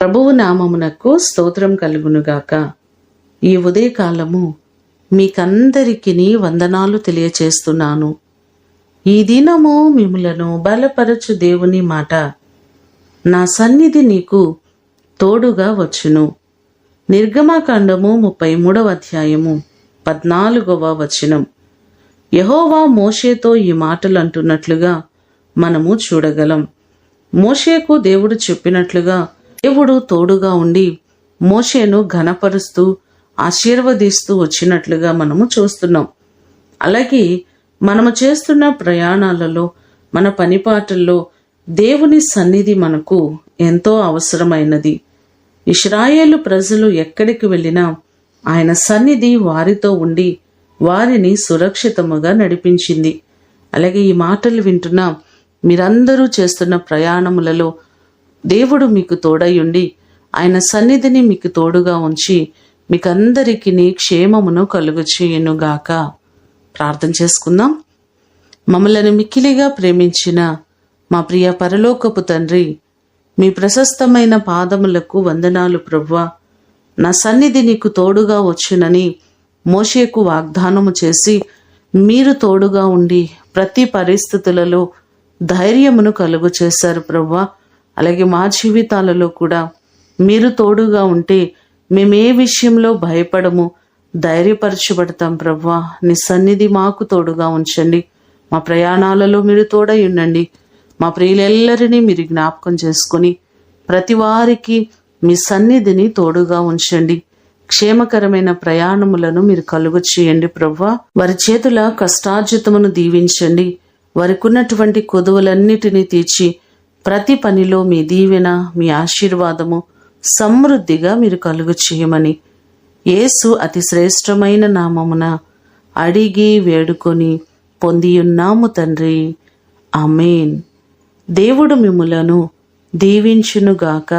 ప్రభువు నామమునకు స్తోత్రం కలుగునుగాక. ఈ ఉదయకాలము మీకందరికీ వందనాలు తెలియచేస్తున్నాను. ఈ దినము మిమ్ములను బలపరచు దేవుని మాట, నా సన్నిధి నీకు తోడుగా వచ్చును. నిర్గమకాండము 33వ అధ్యాయము 14వ వచనం. యెహోవా మోషేతో ఈ మాటలు అంటున్నట్లుగా మనము చూడగలం. మోషేకు దేవుడు చెప్పినట్లుగా దేవుడు తోడుగా ఉండి మోషేను ఘనపరుస్తూ ఆశీర్వదిస్తూ వచ్చినట్లుగా మనము చూస్తున్నాం. అలాగే మనము చేస్తున్న ప్రయాణాలలో, మన పనిపాటల్లో దేవుని సన్నిధి మనకు ఎంతో అవసరమైనది. ఇశ్రాయేలు ప్రజలు ఎక్కడికి వెళ్ళినా ఆయన సన్నిధి వారితో ఉండి వారిని సురక్షితముగా నడిపించింది. అలాగే ఈ మాటలు వింటున్న మీరందరూ చేస్తున్న ప్రయాణములలో దేవుడు మీకు తోడయుండి ఆయన సన్నిధిని మీకు తోడుగా ఉంచి మీకందరికీ క్షేమమును కలుగు చేయునుగాక. ప్రార్థన చేసుకుందాం. మమ్మలను మిక్కిలిగా ప్రేమించిన మా ప్రియ పరలోకపు తండ్రి, మీ ప్రశస్తమైన పాదములకు వందనాలు ప్రభువా. నా సన్నిధి నీకు తోడుగా వచ్చునని మోషేకు వాగ్దానము చేసి మీరు తోడుగా ఉండి ప్రతి పరిస్థితులలో ధైర్యమును కలుగు చేశారు ప్రభువా. అలాగే మా జీవితాలలో కూడా మీరు తోడుగా ఉంటే మేమే విషయంలో భయపడము, ధైర్యపరచబడతాం ప్రభువా. నీ సన్నిధి మాకు తోడుగా ఉంచండి. మా ప్రయాణాలలో మీరు తోడై ఉండండి. మా ప్రియులెల్లరినీ మీరు జ్ఞాపకం చేసుకొని ప్రతి వారికి మీ సన్నిధిని తోడుగా ఉంచండి. క్షేమకరమైన ప్రయాణములను మీరు కలుగు చేయండి ప్రభువా. వారి చేతుల కష్టార్జితమును దీవించండి. వారికి ఉన్నటువంటి కొదువులన్నిటినీ తీర్చి ప్రతి పనిలో మీ దీవెన, మీ ఆశీర్వాదము సమృద్ధిగా మీరు కలుగు చేయమని యేసు అతి శ్రేష్టమైన నామమున అడిగి వేడుకొని పొందియున్నాము తండ్రి. ఆమేన్. దేవుడు మిమ్ములను దీవించునుగాక.